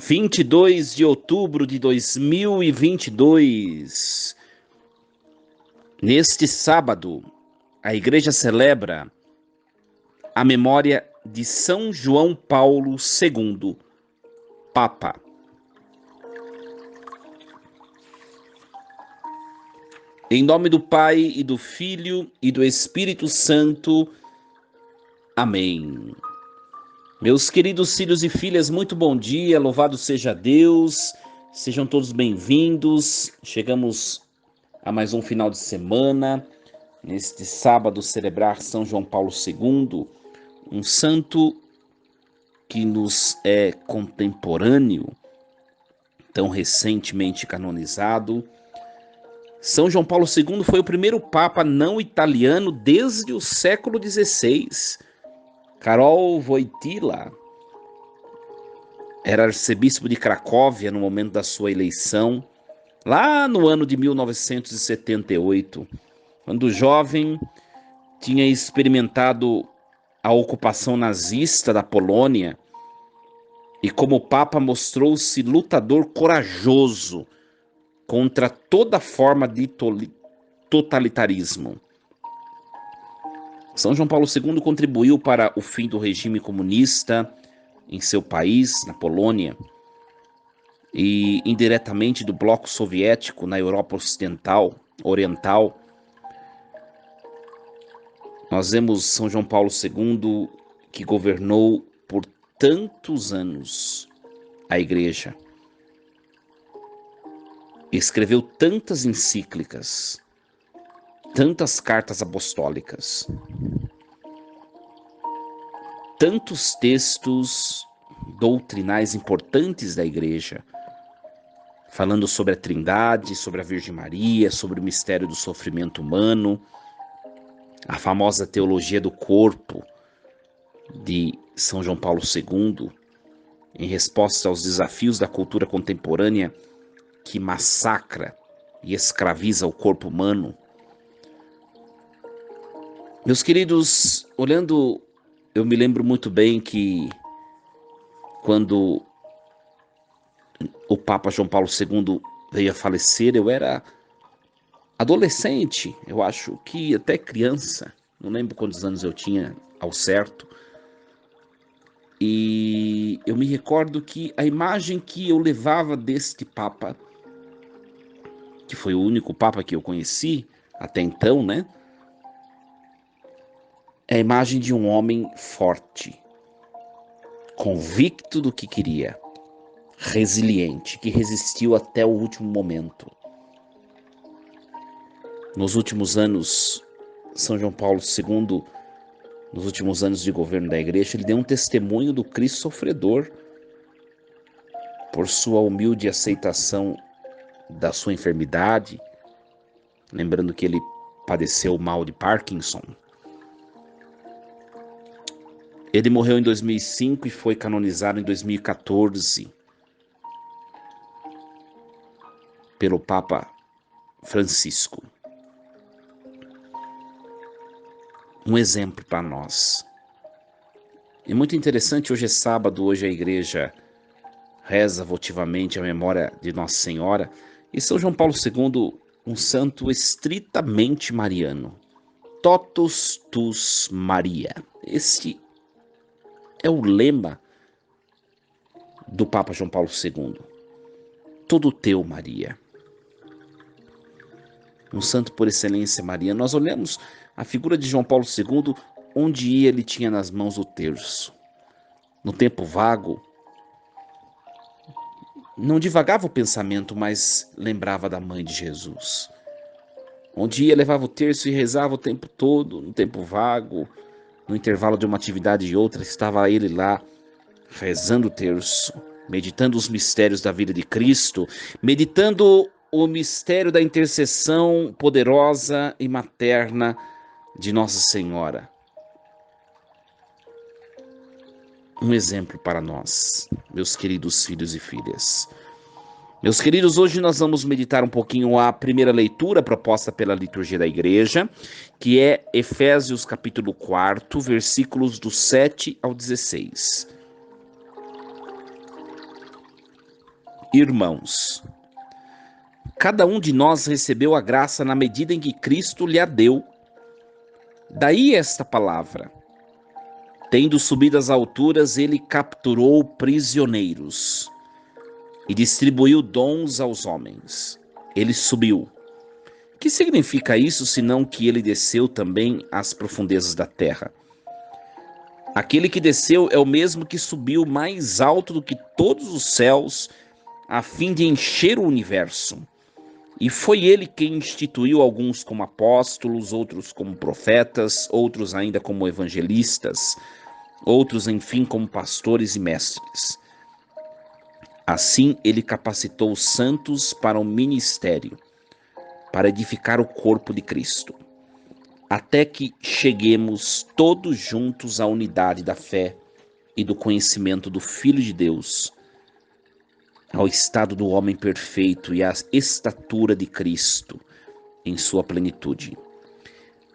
22 de outubro de 2022. Neste sábado, a Igreja celebra a memória de São João Paulo II, Papa. Em nome do Pai, e do Filho, e do Espírito Santo. Amém. Meus queridos filhos e filhas, muito bom dia, louvado seja Deus, sejam todos bem-vindos. Chegamos a mais um final de semana, neste sábado celebrar São João Paulo II, um santo que nos é contemporâneo, tão recentemente canonizado. São João Paulo II foi o primeiro papa não italiano desde o século XVI. Karol Wojtyła era arcebispo de Cracóvia no momento da sua eleição, lá no ano de 1978, quando jovem tinha experimentado a ocupação nazista da Polônia e, como papa, mostrou-se lutador corajoso contra toda forma de totalitarismo. São João Paulo II contribuiu para o fim do regime comunista em seu país, na Polônia, e indiretamente do bloco soviético na Europa oriental. Nós vemos São João Paulo II, que governou por tantos anos a Igreja, escreveu tantas encíclicas, tantas cartas apostólicas, tantos textos doutrinais importantes da Igreja, falando sobre a Trindade, sobre a Virgem Maria, sobre o mistério do sofrimento humano, a famosa teologia do corpo de São João Paulo II, em resposta aos desafios da cultura contemporânea que massacra e escraviza o corpo humano. Meus queridos, olhando, eu me lembro muito bem que quando o Papa João Paulo II veio a falecer, eu era adolescente, eu acho que até criança, não lembro quantos anos eu tinha ao certo. E eu me recordo que a imagem que eu levava deste Papa, que foi o único Papa que eu conheci até então, né? É a imagem de um homem forte, convicto do que queria, resiliente, que resistiu até o último momento. Nos últimos anos, São João Paulo II, nos últimos anos de governo da Igreja, ele deu um testemunho do Cristo sofredor por sua humilde aceitação da sua enfermidade, lembrando que ele padeceu o mal de Parkinson. Ele morreu em 2005 e foi canonizado em 2014 pelo Papa Francisco. Um exemplo para nós. É muito interessante, hoje é sábado, hoje a igreja reza votivamente a memória de Nossa Senhora, e São João Paulo II, um santo estritamente mariano. Totus tus Maria. Este é o lema do Papa João Paulo II. Todo teu, Maria. Um santo por excelência mariano. Nós olhamos a figura de João Paulo II, onde ia, ele tinha nas mãos o terço. No tempo vago, não divagava o pensamento, mas lembrava da mãe de Jesus. Onde ia, levava o terço e rezava o tempo todo, no tempo vago, no intervalo de uma atividade e outra, estava ele lá, rezando o terço, meditando os mistérios da vida de Cristo, meditando o mistério da intercessão poderosa e materna de Nossa Senhora. Um exemplo para nós, meus queridos filhos e filhas. Meus queridos, hoje nós vamos meditar um pouquinho a primeira leitura proposta pela liturgia da igreja, que é Efésios capítulo 4, versículos do 7 ao 16. Irmãos, cada um de nós recebeu a graça na medida em que Cristo lhe a deu. Daí esta palavra: tendo subido às alturas, ele capturou prisioneiros e distribuiu dons aos homens. Ele subiu. O que significa isso, senão que ele desceu também às profundezas da terra? Aquele que desceu é o mesmo que subiu mais alto do que todos os céus, a fim de encher o universo. E foi ele quem instituiu alguns como apóstolos, outros como profetas, outros ainda como evangelistas, outros, enfim, como pastores e mestres. Assim, ele capacitou os santos para o ministério, para edificar o corpo de Cristo, até que cheguemos todos juntos à unidade da fé e do conhecimento do Filho de Deus, ao estado do homem perfeito e à estatura de Cristo em sua plenitude.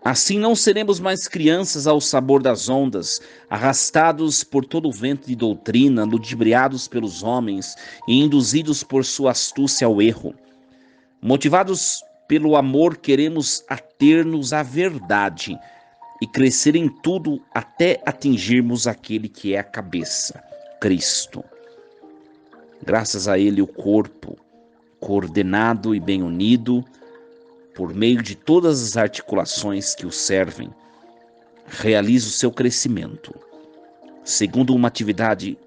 Assim não seremos mais crianças ao sabor das ondas, arrastados por todo o vento de doutrina, ludibriados pelos homens e induzidos por sua astúcia ao erro. Motivados pelo amor, queremos ater-nos à verdade e crescer em tudo até atingirmos aquele que é a cabeça, Cristo. Graças a ele, o corpo, coordenado e bem unido, por meio de todas as articulações que o servem, realiza o seu crescimento, segundo uma atividade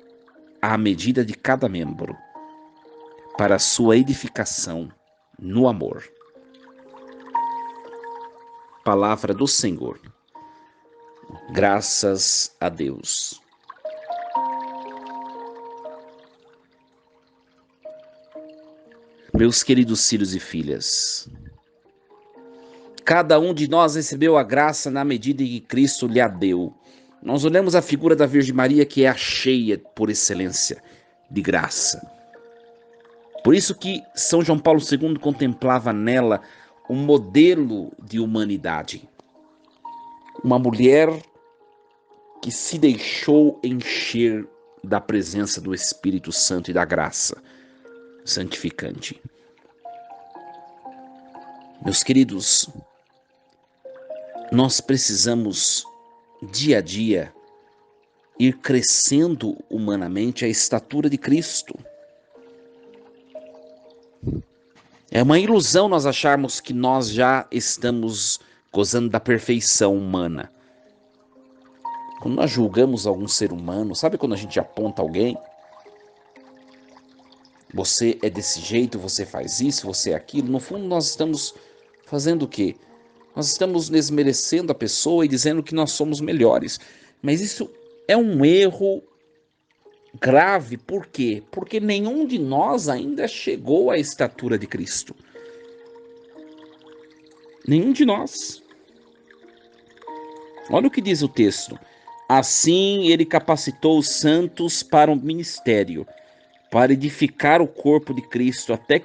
à medida de cada membro, para a sua edificação no amor. Palavra do Senhor. Graças a Deus. Meus queridos filhos e filhas, cada um de nós recebeu a graça na medida em que Cristo lhe a deu. Nós olhamos a figura da Virgem Maria, que é a cheia por excelência de graça. Por isso que São João Paulo II contemplava nela um modelo de humanidade. Uma mulher que se deixou encher da presença do Espírito Santo e da graça santificante. Meus queridos, nós precisamos, dia a dia, ir crescendo humanamente à estatura de Cristo. É uma ilusão nós acharmos que nós já estamos gozando da perfeição humana. Quando nós julgamos algum ser humano, sabe quando a gente aponta alguém? Você é desse jeito, você faz isso, você é aquilo. No fundo, nós estamos fazendo o quê? Nós estamos desmerecendo a pessoa e dizendo que nós somos melhores. Mas isso é um erro grave. Por quê? Porque nenhum de nós ainda chegou à estatura de Cristo. Nenhum de nós. Olha o que diz o texto. Assim ele capacitou os santos para o ministério, para edificar o corpo de Cristo, até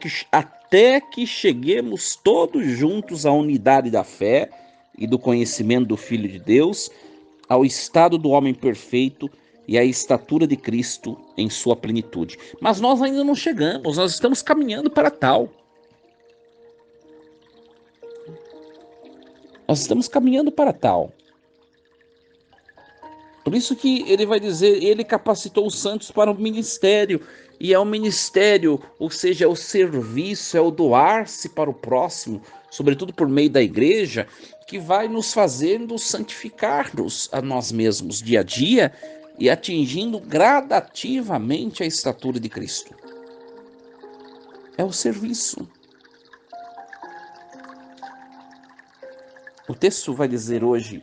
que cheguemos todos juntos à unidade da fé e do conhecimento do Filho de Deus, ao estado do homem perfeito e à estatura de Cristo em sua plenitude. Mas nós ainda não chegamos, nós estamos caminhando para tal. Nós estamos caminhando para tal. Por isso que ele vai dizer, ele capacitou os santos para o ministério. E é o ministério, ou seja, é o serviço, é o doar-se para o próximo, sobretudo por meio da igreja, que vai nos fazendo santificar-nos a nós mesmos dia a dia e atingindo gradativamente a estatura de Cristo. É o serviço. O texto vai dizer hoje,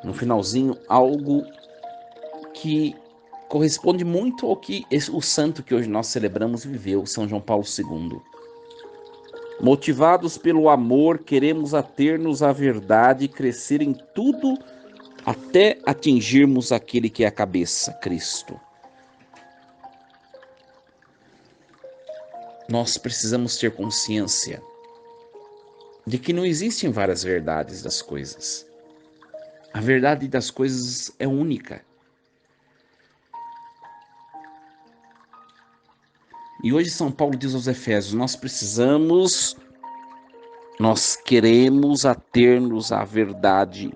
no finalzinho, algo que corresponde muito ao que o santo que hoje nós celebramos viveu, São João Paulo II. Motivados pelo amor, queremos ater-nos à verdade e crescer em tudo até atingirmos aquele que é a cabeça, Cristo. nós precisamos ter consciência de que não existem várias verdades das coisas. A verdade das coisas é única. E hoje São Paulo diz aos Efésios, nós queremos ater-nos à verdade.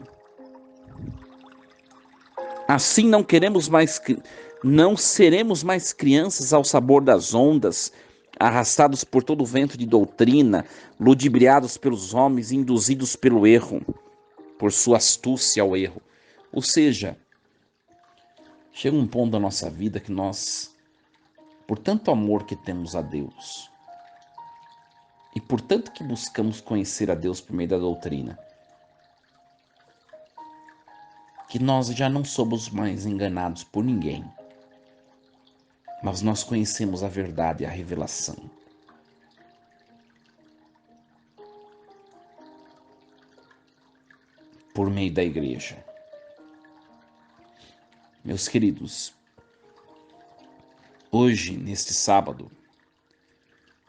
Assim não seremos mais crianças ao sabor das ondas, arrastados por todo o vento de doutrina, ludibriados pelos homens, induzidos pelo erro, por sua astúcia ao erro. Ou seja, chega um ponto da nossa vida que nós, por tanto amor que temos a Deus, e por tanto que buscamos conhecer a Deus por meio da doutrina, que nós já não somos mais enganados por ninguém, mas nós conhecemos a verdade e a revelação. Por meio da igreja. Meus queridos, hoje, neste sábado,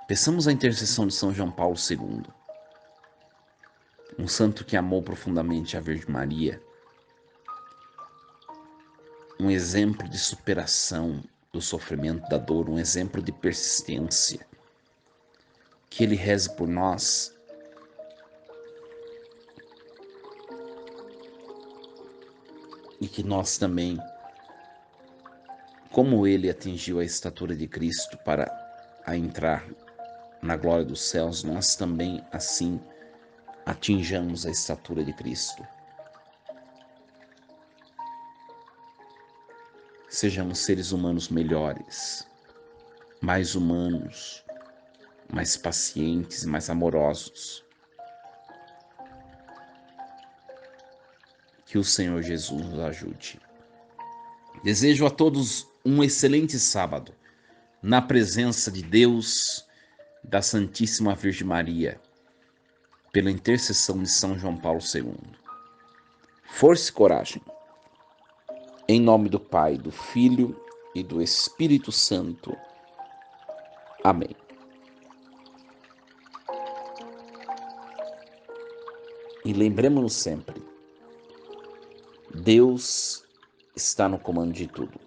peçamos a intercessão de São João Paulo II, um santo que amou profundamente a Virgem Maria, um exemplo de superação do sofrimento, da dor, um exemplo de persistência. Que ele reze por nós e que nós também, como ele atingiu a estatura de Cristo para entrar na glória dos céus, nós também assim atinjamos a estatura de Cristo. Sejamos seres humanos melhores, mais humanos, mais pacientes, mais amorosos. Que o Senhor Jesus nos ajude. Desejo a todos um excelente sábado, na presença de Deus, da Santíssima Virgem Maria, pela intercessão de São João Paulo II. Força e coragem. Em nome do Pai, do Filho e do Espírito Santo. Amém. E lembremos-nos sempre, Deus está no comando de tudo.